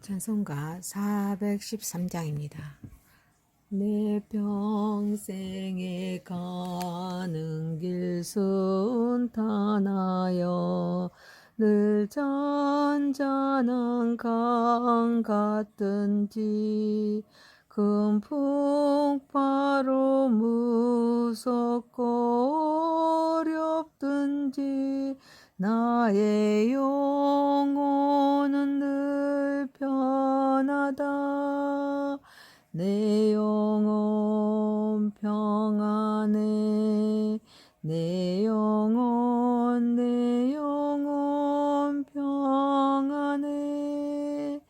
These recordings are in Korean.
찬송가 413장입니다. 내 평생에 가는 길 순탄하여 늘 잔잔한 강 같든지 큰 풍파로 무섭고 어렵든지 나의 영혼은 늘 편하다. 내 영혼 평안해. 내 영혼 평안해.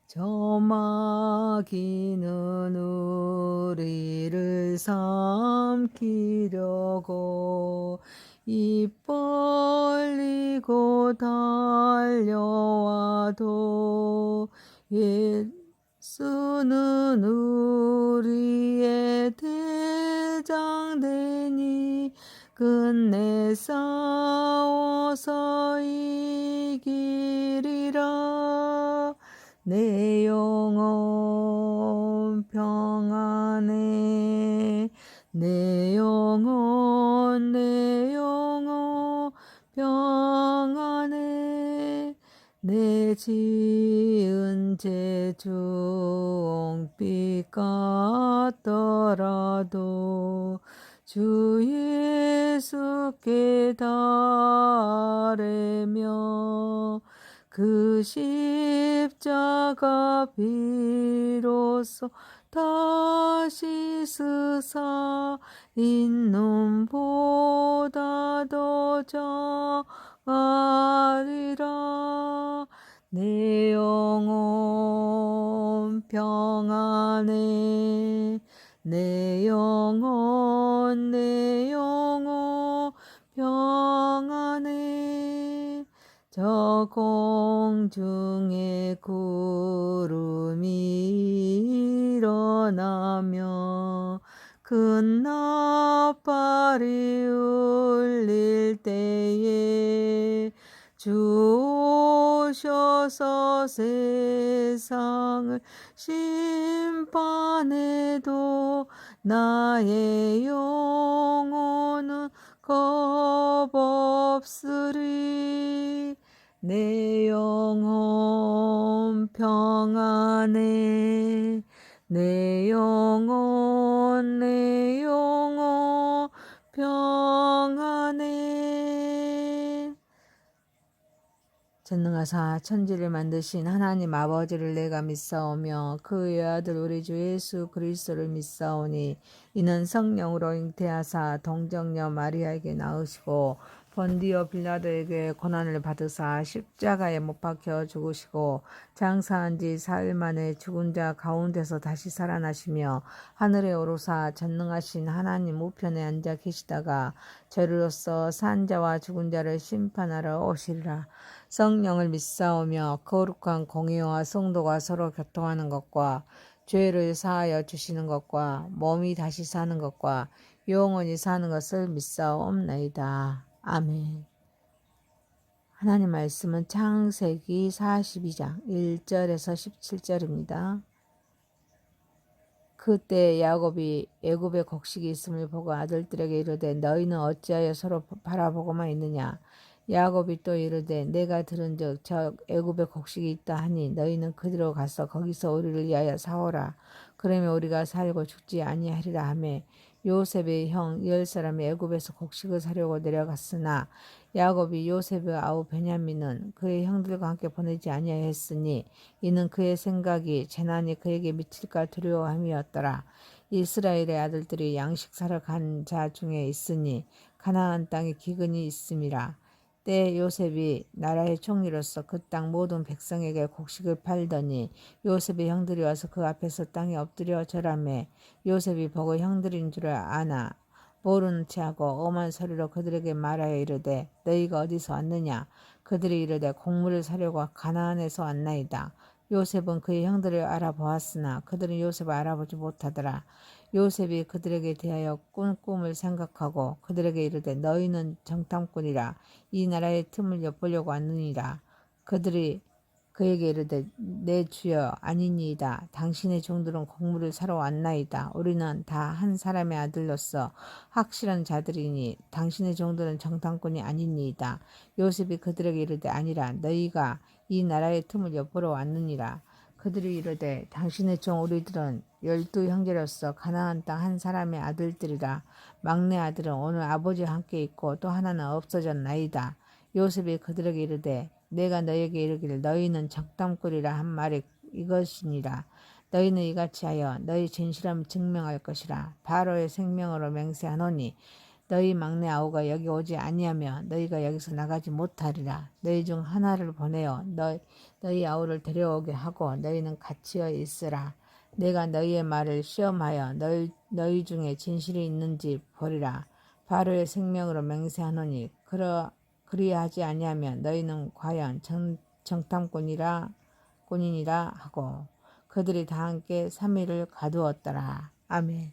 저 마귀는 우리를 삼키려고 입 벌리고 달려와도 예수는 우리의 대장되니 끝내 싸워서 이기리라. 내 영혼 평안해. 내 영혼 평안해. 내 지은 죄 종빛 같더라도 주 예수께 달래며 그 십자가 비로소 다시 쓰사 인눈보다 더 정하리라. 내 영혼 평안해. 내 영혼 평안해. 저 공중에 구름이 일어나며 큰 나팔이 울릴 때에 주 오셔서 세상을 심판해도 나의 영혼은 겁없으리. 내 영혼 평안해. 내 영혼 평안해. 전능하사 천지를 만드신 하나님 아버지를 내가 믿사오며 그의 아들 우리 주 예수 그리스도를 믿사오니 이는 성령으로 잉태하사 동정녀 마리아에게 낳으시고 본디오 빌라도에게 고난을 받으사 십자가에 못 박혀 죽으시고 장사한 지 4일 만에 죽은 자 가운데서 다시 살아나시며 하늘에 오르사 전능하신 하나님 우편에 앉아 계시다가 죄로서 산 자와 죽은 자를 심판하러 오시리라. 성령을 믿사오며 거룩한 공의와 성도가 서로 교통하는 것과 죄를 사하여 주시는 것과 몸이 다시 사는 것과 영원히 사는 것을 믿사옵나이다. 아멘. 하나님 말씀은 창세기 42장 1절에서 17절입니다. 그때 야곱이 애굽에 곡식이 있음을 보고 아들들에게 이르되 너희는 어찌하여 서로 바라보고만 있느냐. 야곱이 또 이르되 내가 들은즉 저 애굽에 곡식이 있다 하니 너희는 그리로 가서 거기서 우리를 위하여 사오라. 그러면 우리가 살고 죽지 아니하리라 하며 요셉의 형 10사람이 애굽에서 곡식을 사려고 내려갔으나 야곱이 요셉의 아우 베냐민은 그의 형들과 함께 보내지 아니하였으니 이는 그의 생각이 재난이 그에게 미칠까 두려워함이었더라. 이스라엘의 아들들이 양식 사러 간 자 중에 있으니 가나안 땅에 기근이 있음이라. 때 요셉이 나라의 총리로서 그 땅 모든 백성에게 곡식을 팔더니 요셉의 형들이 와서 그 앞에서 땅에 엎드려 절하매 요셉이 보고 형들인 줄 아나 모르는 체하고 엄한 소리로 그들에게 말하여 이르되 너희가 어디서 왔느냐. 그들이 이르되 곡물을 사려고 가나안에서 왔나이다. 요셉은 그의 형들을 알아보았으나 그들은 요셉을 알아보지 못하더라. 요셉이 그들에게 대하여 꾼 꿈을 생각하고 그들에게 이르되 너희는 정탐꾼이라 이 나라의 틈을 엿보려고 왔느니라. 그들이 그에게 이르되 내 주여 아니니이다. 당신의 종들은 곡물을 사러 왔나이다. 우리는 다 한 사람의 아들로서 확실한 자들이니 당신의 종들은 정탐꾼이 아니니이다. 요셉이 그들에게 이르되 아니라 너희가 이 나라의 틈을 엿보러 왔느니라. 그들이 이르되 당신의 종 우리들은 12 형제로서 가나안 땅 한 사람의 아들들이라. 막내 아들은 오늘 아버지와 함께 있고 또 하나는 없어졌나이다. 요셉이 그들에게 이르되 내가 너희에게 이르기를 너희는 적담꾼이라 한 말이 이것이니라. 너희는 이같이 하여 너희 진실함을 증명할 것이라. 바로의 생명으로 맹세하노니 너희 막내 아우가 여기 오지 아니하며 너희가 여기서 나가지 못하리라. 너희 중 하나를 보내어 너희 아우를 데려오게 하고 너희는 같이어 있으라. 내가 너희의 말을 시험하여 너희 중에 진실이 있는지 보리라. 바로의 생명으로 맹세하노니 그리하지 아니하면 너희는 과연 정탐꾼이니라 하고 그들이 다 함께 3일을 가두었더라. 아멘.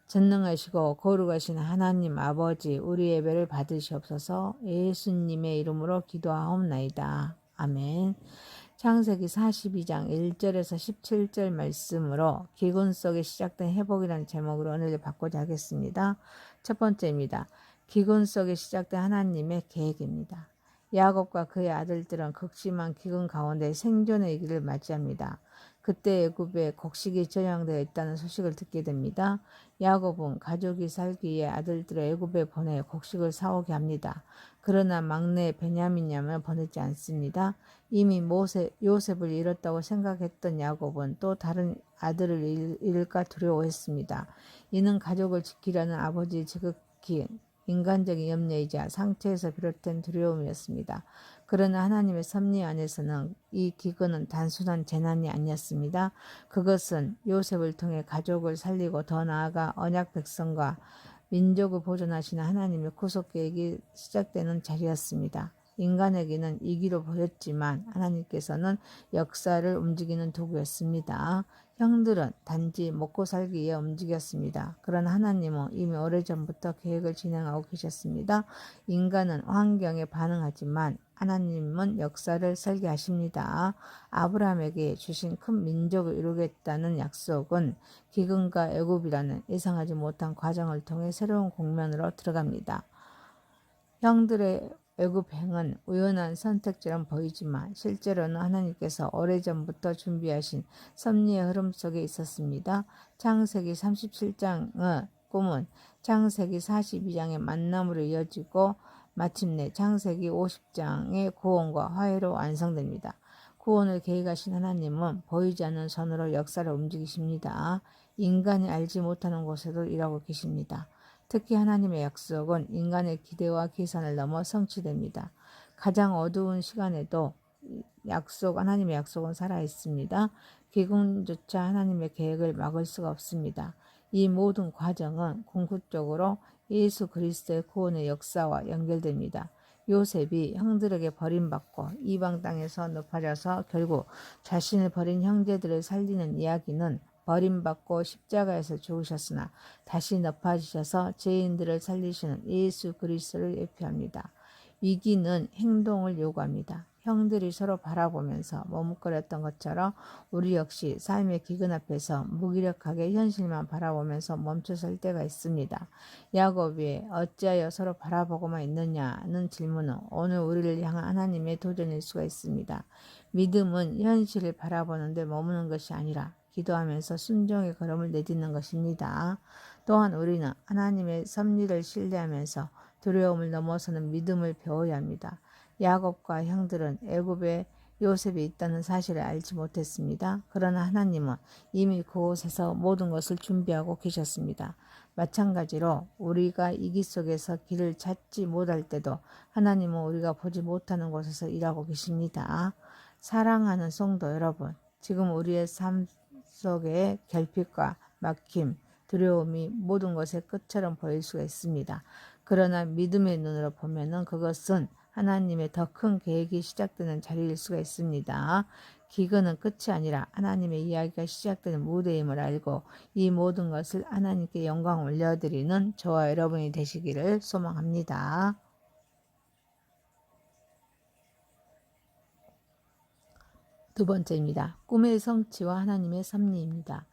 전능하시고 거룩하신 하나님 아버지, 우리 예배를 받으시옵소서. 예수님의 이름으로 기도하옵나이다. 아멘. 창세기 42장 1절에서 17절 말씀으로 기근 속에 시작된 회복이라는 제목으로 오늘 받고자 하겠습니다. 첫 번째입니다. 기근 속에 시작된 하나님의 계획입니다. 야곱과 그의 아들들은 극심한 기근 가운데 생존의 위기를 맞이합니다. 그때 애굽에 곡식이 저장되어 있다는 소식을 듣게 됩니다. 야곱은 가족이 살기 위해 아들들을 애굽에 보내 곡식을 사오게 합니다. 그러나 막내 베냐민양을 보내지 않습니다. 이미 요셉을 잃었다고 생각했던 야곱은 또 다른 아들을 잃을까 두려워했습니다. 이는 가족을 지키려는 아버지의 지극히 인간적인 염려이자 상처에서 비롯된 두려움이었습니다. 그러나 하나님의 섭리 안에서는 이 기근은 단순한 재난이 아니었습니다. 그것은 요셉을 통해 가족을 살리고 더 나아가 언약 백성과 민족을 보존하시는 하나님의 구속 계획이 시작되는 자리였습니다. 인간에게는 이기로 보였지만 하나님께서는 역사를 움직이는 도구였습니다. 형들은 단지 먹고 살기 위해 움직였습니다. 그러나 하나님은 이미 오래전부터 계획을 진행하고 계셨습니다. 인간은 환경에 반응하지만 하나님은 역사를 설계하십니다. 아브라함에게 주신 큰 민족을 이루겠다는 약속은 기근과 애굽이라는 예상하지 못한 과정을 통해 새로운 국면으로 들어갑니다. 형들의 애굽행은 우연한 선택처럼 보이지만 실제로는 하나님께서 오래전부터 준비하신 섭리의 흐름 속에 있었습니다. 창세기 37장의 꿈은 창세기 42장의 만남으로 이어지고 마침내 창세기 50장의 구원과 화해로 완성됩니다. 구원을 계획하신 하나님은 보이지 않는 손으로 역사를 움직이십니다. 인간이 알지 못하는 곳에도 일하고 계십니다. 특히 하나님의 약속은 인간의 기대와 계산을 넘어 성취됩니다. 가장 어두운 시간에도 하나님의 약속은 살아있습니다. 기근조차 하나님의 계획을 막을 수가 없습니다. 이 모든 과정은 궁극적으로 예수 그리스도의 구원의 역사와 연결됩니다. 요셉이 형들에게 버림받고 이방 땅에서 높아져서 결국 자신을 버린 형제들을 살리는 이야기는 버림받고 십자가에서 죽으셨으나 다시 높아지셔서 죄인들을 살리시는 예수 그리스도를 예표합니다. 위기는 행동을 요구합니다. 형들이 서로 바라보면서 머뭇거렸던 것처럼 우리 역시 삶의 기근 앞에서 무기력하게 현실만 바라보면서 멈춰설 때가 있습니다. 야곱이 어찌하여 서로 바라보고만 있느냐는 질문은 오늘 우리를 향한 하나님의 도전일 수가 있습니다. 믿음은 현실을 바라보는데 머무는 것이 아니라 기도하면서 순종의 걸음을 내딛는 것입니다. 또한 우리는 하나님의 섭리를 신뢰하면서 두려움을 넘어서는 믿음을 배워야 합니다. 야곱과 형들은 애굽에 요셉이 있다는 사실을 알지 못했습니다. 그러나 하나님은 이미 그곳에서 모든 것을 준비하고 계셨습니다. 마찬가지로 우리가 이기 속에서 길을 찾지 못할 때도 하나님은 우리가 보지 못하는 곳에서 일하고 계십니다. 사랑하는 성도 여러분, 지금 우리의 삶 속에 결핍과 막힘, 두려움이 모든 것의 끝처럼 보일 수가 있습니다. 그러나 믿음의 눈으로 보면은 그것은 하나님의 더 큰 계획이 시작되는 자리일 수가 있습니다. 기근은 끝이 아니라 하나님의 이야기가 시작되는 무대임을 알고 이 모든 것을 하나님께 영광 올려드리는 저와 여러분이 되시기를 소망합니다. 두 번째입니다. 꿈의 성취와 하나님의 섭리입니다.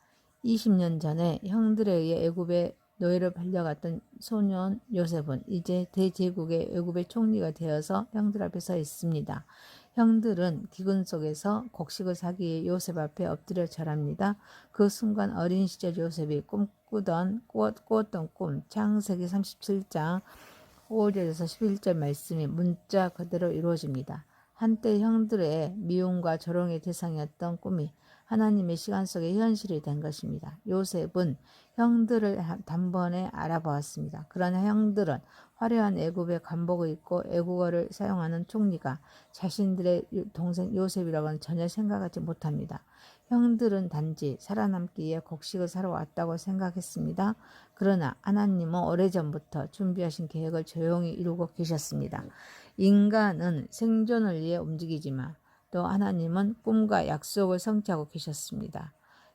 20년 전에 형들에 의해 애굽의 노예로 팔려갔던 소년 요셉은 이제 대제국의 애굽의 총리가 되어서 형들 앞에 서 있습니다. 형들은 기근 속에서 곡식을 사기 위해 요셉 앞에 엎드려 절합니다. 그 순간 어린 시절 요셉이 꾸었던 꿈, 창세기 37장 5절에서 11절 말씀이 문자 그대로 이루어집니다. 한때 형들의 미움과 조롱의 대상이었던 꿈이 하나님의 시간 속에 현실이 된 것입니다. 요셉은 형들을 단번에 알아보았습니다. 그러나 형들은 화려한 애굽의 관복을 입고 애국어를 사용하는 총리가 자신들의 동생 요셉이라고는 전혀 생각하지 못합니다. 형들은 단지 살아남기 위해 곡식을 사러 왔다고 생각했습니다. 그러나 하나님은 오래전부터 준비하신 계획을 조용히 이루고 계셨습니다. 인간은 생존을 위해 움직이지만 또 하나님은 꿈과 약속을 성취하고 계셨습니다.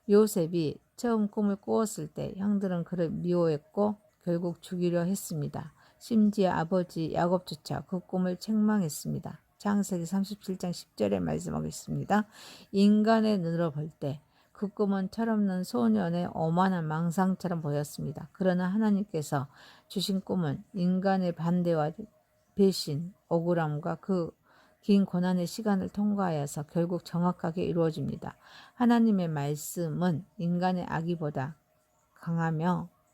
요셉이 처음 꿈을 꾸었을 때 형들은 그를 미워했고 결국 죽이려 했습니다. 심지어 아버지 야곱조차 그 꿈을 책망했습니다. 창세기 37장 10절에 말씀하겠습니다. 인간의 눈으로 볼 때 그 꿈은 철없는 소년의 오만한 망상처럼 보였습니다. 그러나 하나님께서 주신 꿈은 인간의 반대와 배신, 억울함과 그 긴 고난의 시간을 통과하여서 결국 정확하게 이루어집니다. 하나님의 말씀은 인간의 악의보다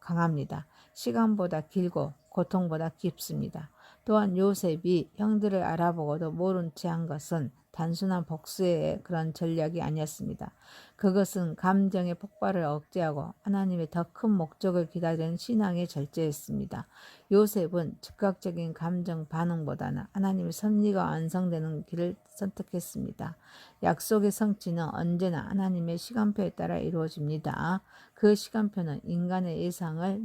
강합니다. 시간보다 길고 고통보다 깊습니다. 또한 요셉이 형들을 알아보고도 모른 채 한 것은 단순한 복수의 그런 전략이 아니었습니다. 그것은 감정의 폭발을 억제하고 하나님의 더 큰 목적을 기다리는 신앙의 절제였습니다. 요셉은 즉각적인 감정 반응보다는 하나님의 섭리가 완성되는 길을 선택했습니다. 약속의 성취는 언제나 하나님의 시간표에 따라 이루어집니다. 그 시간표는 인간의 예상을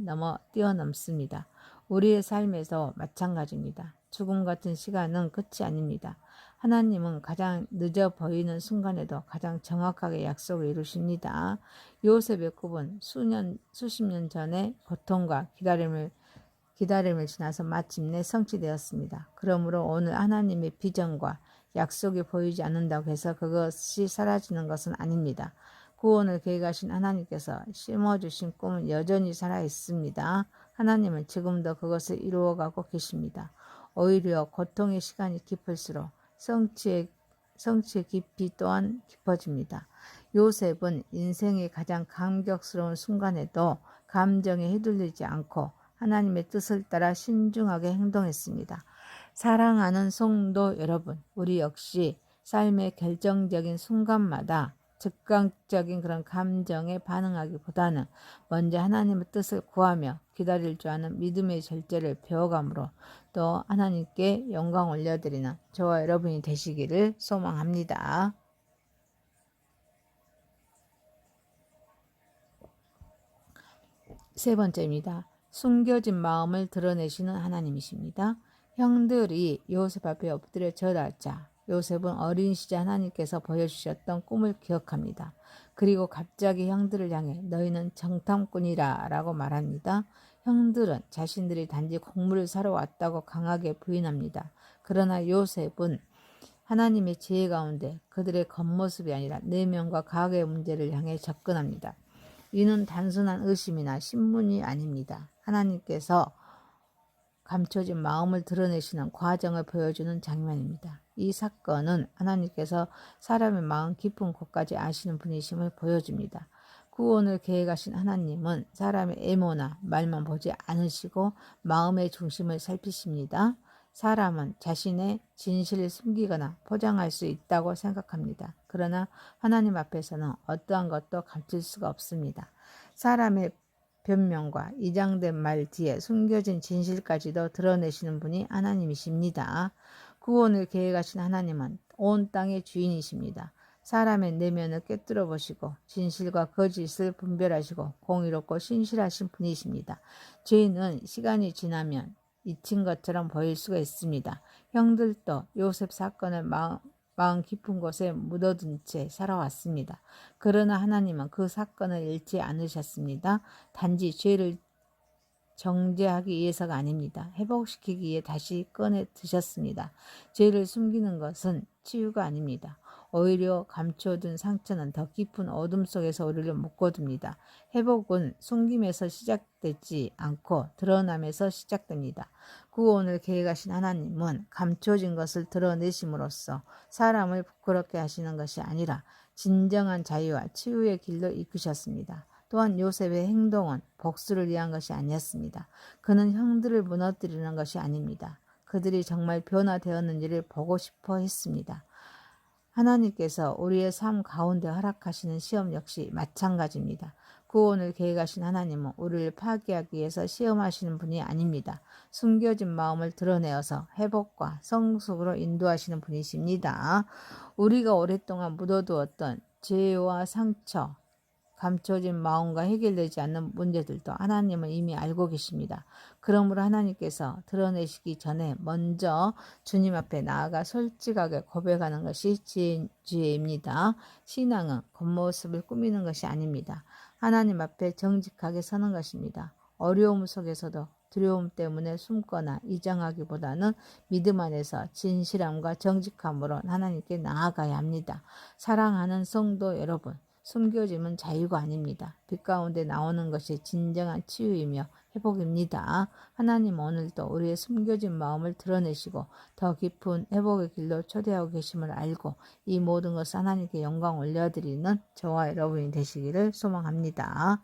뛰어넘습니다. 우리의 삶에서 마찬가지입니다. 죽음 같은 시간은 끝이 아닙니다. 하나님은 가장 늦어 보이는 순간에도 가장 정확하게 약속을 이루십니다. 요셉의 꿈은 수십 년 전에 고통과 기다림을 지나서 마침내 성취되었습니다. 그러므로 오늘 하나님의 비전과 약속이 보이지 않는다고 해서 그것이 사라지는 것은 아닙니다. 구원을 계획하신 하나님께서 심어주신 꿈은 여전히 살아있습니다. 하나님은 지금도 그것을 이루어가고 계십니다. 오히려 고통의 시간이 깊을수록 성취의 깊이 또한 깊어집니다. 요셉은 인생의 가장 감격스러운 순간에도 감정에 휘둘리지 않고 하나님의 뜻을 따라 신중하게 행동했습니다. 사랑하는 성도 여러분, 우리 역시 삶의 결정적인 순간마다 즉각적인 그런 감정에 반응하기보다는 먼저 하나님의 뜻을 구하며 기다릴 줄 아는 믿음의 절제를 배워감으로 또 하나님께 영광 올려드리는 저와 여러분이 되시기를 소망합니다. 세 번째입니다. 숨겨진 마음을 드러내시는 하나님이십니다. 형들이 요셉 앞에 엎드려 절하자 요셉은 어린 시절 하나님께서 보여주셨던 꿈을 기억합니다. 그리고 갑자기 형들을 향해 너희는 정탐꾼이라 라고 말합니다. 형들은 자신들이 단지 곡물을 사러 왔다고 강하게 부인합니다. 그러나 요셉은 하나님의 지혜 가운데 그들의 겉모습이 아니라 내면과 과거의 문제를 향해 접근합니다. 이는 단순한 의심이나 신문이 아닙니다. 하나님께서 감춰진 마음을 드러내시는 과정을 보여주는 장면입니다. 이 사건은 하나님께서 사람의 마음 깊은 곳까지 아시는 분이심을 보여줍니다. 구원을 계획하신 하나님은 사람의 애모나 말만 보지 않으시고 마음의 중심을 살피십니다. 사람은 자신의 진실을 숨기거나 포장할 수 있다고 생각합니다. 그러나 하나님 앞에서는 어떠한 것도 감출 수가 없습니다. 사람의 변명과 이장된 말 뒤에 숨겨진 진실까지도 드러내시는 분이 하나님이십니다. 구원을 계획하신 하나님은 온 땅의 주인이십니다. 사람의 내면을 꿰뚫어 보시고 진실과 거짓을 분별하시고 공의롭고 신실하신 분이십니다. 죄는 시간이 지나면 잊힌 것처럼 보일 수가 있습니다. 형들도 요셉 사건을 마음 깊은 곳에 묻어둔 채 살아왔습니다. 그러나 하나님은 그 사건을 잃지 않으셨습니다. 단지 죄를 정죄하기 위해서가 아닙니다. 회복시키기 위해 다시 꺼내 드셨습니다. 죄를 숨기는 것은 치유가 아닙니다. 오히려 감춰둔 상처는 더 깊은 어둠 속에서 우리를 묶어둡니다. 회복은 숨김에서 시작되지 않고 드러남에서 시작됩니다. 구원을 계획하신 하나님은 감춰진 것을 드러내심으로써 사람을 부끄럽게 하시는 것이 아니라 진정한 자유와 치유의 길로 이끄셨습니다. 또한 요셉의 행동은 복수를 위한 것이 아니었습니다. 그는 형들을 무너뜨리는 것이 아닙니다. 그들이 정말 변화되었는지를 보고 싶어 했습니다. 하나님께서 우리의 삶 가운데 허락하시는 시험 역시 마찬가지입니다. 구원을 계획하신 하나님은 우리를 파괴하기 위해서 시험하시는 분이 아닙니다. 숨겨진 마음을 드러내어서 회복과 성숙으로 인도하시는 분이십니다. 우리가 오랫동안 묻어두었던 죄와 상처, 감춰진 마음과 해결되지 않는 문제들도 하나님은 이미 알고 계십니다. 그러므로 하나님께서 드러내시기 전에 먼저 주님 앞에 나아가 솔직하게 고백하는 것이 지혜입니다. 신앙은 겉모습을 꾸미는 것이 아닙니다. 하나님 앞에 정직하게 서는 것입니다. 어려움 속에서도 두려움 때문에 숨거나 이장하기보다는 믿음 안에서 진실함과 정직함으로 하나님께 나아가야 합니다. 사랑하는 성도 여러분, 숨겨짐은 자유가 아닙니다. 빛 가운데 나오는 것이 진정한 치유이며 회복입니다. 하나님 오늘도 우리의 숨겨진 마음을 드러내시고 더 깊은 회복의 길로 초대하고 계심을 알고 이 모든 것을 하나님께 영광 올려드리는 저와 여러분이 되시기를 소망합니다.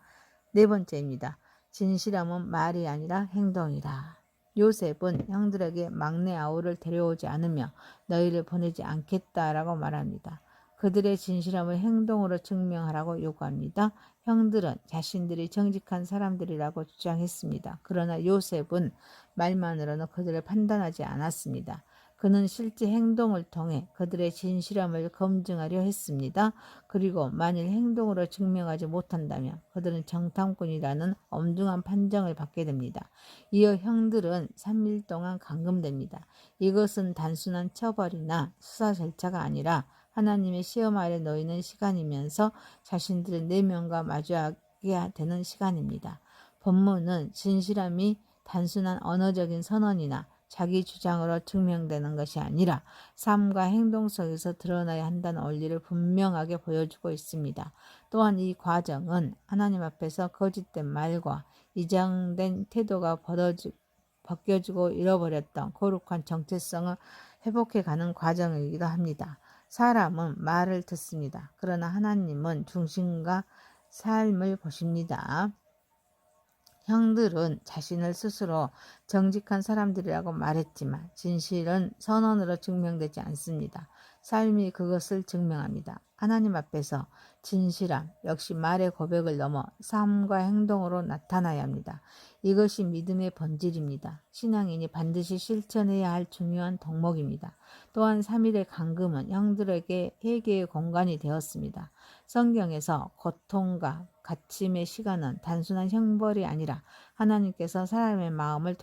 네 번째입니다. 진실함은 말이 아니라 행동이라. 요셉은 형들에게 막내 아우를 데려오지 않으며 너희를 보내지 않겠다라고 말합니다. 그들의 진실함을 행동으로 증명하라고 요구합니다. 형들은 자신들이 정직한 사람들이라고 주장했습니다. 그러나 요셉은 말만으로는 그들을 판단하지 않았습니다. 그는 실제 행동을 통해 그들의 진실함을 검증하려 했습니다. 그리고 만일 행동으로 증명하지 못한다면 그들은 정탐꾼이라는 엄중한 판정을 받게 됩니다. 이어 형들은 3일 동안 감금됩니다. 이것은 단순한 처벌이나 수사 절차가 아니라 하나님의 시험 아래 놓이는 시간이면서 자신들의 내면과 마주하게 되는 시간입니다. 본문은 진실함이 단순한 언어적인 선언이나 자기 주장으로 증명되는 것이 아니라 삶과 행동 속에서 드러나야 한다는 원리를 분명하게 보여주고 있습니다. 또한 이 과정은 하나님 앞에서 거짓된 말과 이장된 태도가 벗겨지고 잃어버렸던 거룩한 정체성을 회복해가는 과정이기도 합니다. 사람은 말을 듣습니다. 그러나 하나님은 중심과 삶을 보십니다. 형들은 자신을 스스로 정직한 사람들이라고 말했지만 진실은 선언으로 증명되지 않습니다. 삶이 그것을 증명합니다. 하나님 앞에서 진실함 역시 말의 고백을 넘어 삶과 행동으로 나타나야 합니다. 이것이 믿음의 본질입니다. 신앙인이 반드시 실천해야 할 중요한 덕목입니다. 또한 3일의 감금은 형들에게 회개의 공간이 되었습니다. 성경에서 고통과 갇힘의 시간은 단순한 형벌이 아니라 하나님께서 사람의 마음을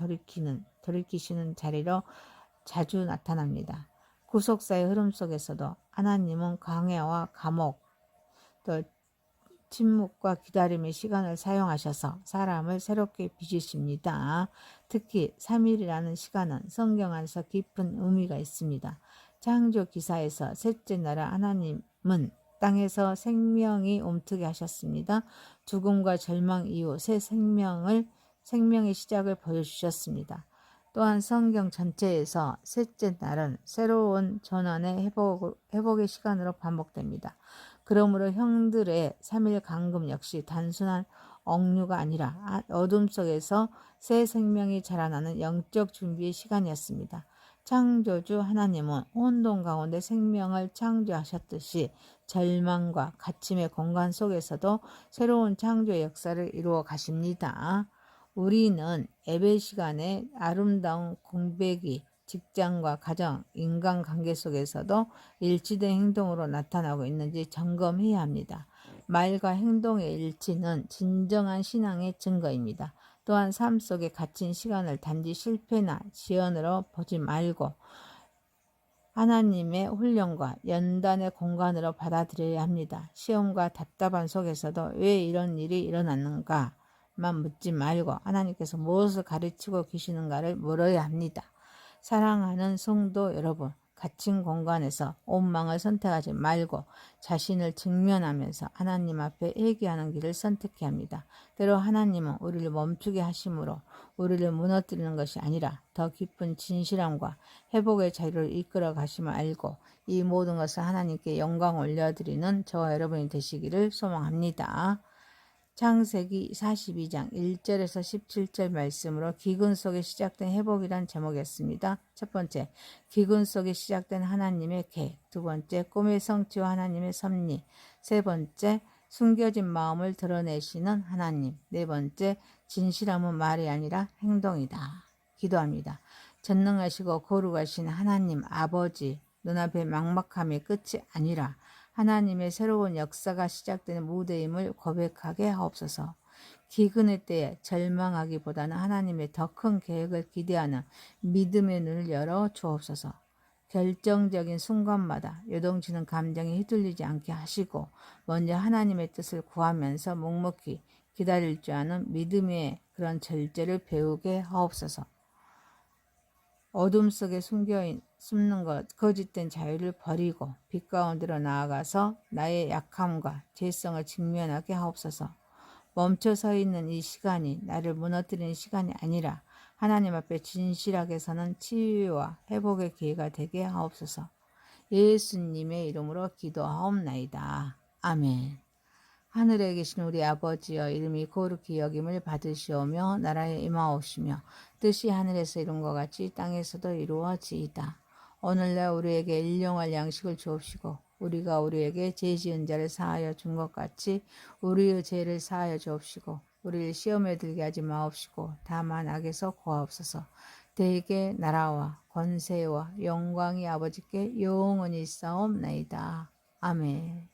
돌이키시는 자리로 자주 나타납니다. 구속사의 흐름 속에서도 하나님은 광야와 감옥, 또 침묵과 기다림의 시간을 사용하셔서 사람을 새롭게 빚으십니다. 특히 3일이라는 시간은 성경 안에서 깊은 의미가 있습니다. 창조 기사에서 셋째 날에 하나님은 땅에서 생명이 움트게 하셨습니다. 죽음과 절망 이후 새 생명의 시작을 보여주셨습니다. 또한 성경 전체에서 셋째 날은 새로운 전환의 회복의 시간으로 반복됩니다. 그러므로 형들의 3일 감금 역시 단순한 억류가 아니라 어둠 속에서 새 생명이 자라나는 영적 준비의 시간이었습니다. 창조주 하나님은 혼돈 가운데 생명을 창조하셨듯이 절망과 갇힘의 공간 속에서도 새로운 창조의 역사를 이루어 가십니다. 우리는 예배 시간에 아름다운 공백이 직장과 가정, 인간관계 속에서도 일치된 행동으로 나타나고 있는지 점검해야 합니다. 말과 행동의 일치는 진정한 신앙의 증거입니다. 또한 삶 속에 갇힌 시간을 단지 실패나 지연으로 보지 말고 하나님의 훈련과 연단의 공간으로 받아들여야 합니다. 시험과 답답한 속에서도 왜 이런 일이 일어났는가만 묻지 말고 하나님께서 무엇을 가르치고 계시는가를 물어야 합니다. 사랑하는 성도 여러분, 갇힌 공간에서 원망을 선택하지 말고 자신을 직면하면서 하나님 앞에 회개하는 길을 선택해야 합니다. 때로 하나님은 우리를 멈추게 하심으로 우리를 무너뜨리는 것이 아니라 더 깊은 진실함과 회복의 자리를 이끌어 가심을 알고 이 모든 것을 하나님께 영광 올려드리는 저와 여러분이 되시기를 소망합니다. 창세기 42장 1절에서 17절 말씀으로 기근 속에 시작된 회복이란 제목이었습니다. 첫 번째, 기근 속에 시작된 하나님의 계획. 두 번째, 꿈의 성취와 하나님의 섭리. 세 번째, 숨겨진 마음을 드러내시는 하나님. 네 번째, 진실함은 말이 아니라 행동이다. 기도합니다. 전능하시고 거룩하신 하나님 아버지, 눈앞의 막막함이 끝이 아니라 하나님의 새로운 역사가 시작되는 무대임을 고백하게 하옵소서. 기근의 때에 절망하기보다는 하나님의 더 큰 계획을 기대하는 믿음의 눈을 열어 주옵소서. 결정적인 순간마다 요동치는 감정에 휘둘리지 않게 하시고 먼저 하나님의 뜻을 구하면서 묵묵히 기다릴 줄 아는 믿음의 그런 절제를 배우게 하옵소서. 어둠 속에 숨는 것, 거짓된 자유를 버리고 빛 가운데로 나아가서 나의 약함과 죄성을 직면하게 하옵소서. 멈춰 서 있는 이 시간이 나를 무너뜨리는 시간이 아니라 하나님 앞에 진실하게 서는 치유와 회복의 기회가 되게 하옵소서. 예수님의 이름으로 기도하옵나이다. 아멘. 하늘에 계신 우리 아버지여, 이름이 거룩히 여김을 받으시오며 나라에 임하옵시며 뜻이 하늘에서 이룬 것 같이 땅에서도 이루어지이다. 오늘날 우리에게 일용할 양식을 주옵시고 우리가 우리에게 죄 지은 자를 사하여 준 것 같이 우리의 죄를 사하여 주옵시고 우리를 시험에 들게 하지 마옵시고 다만 악에서 구하옵소서. 대개 나라와 권세와 영광이 아버지께 영원히 있사옵나이다. 아멘.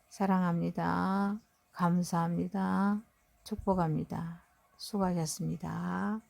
사랑합니다. 감사합니다. 축복합니다. 수고하셨습니다.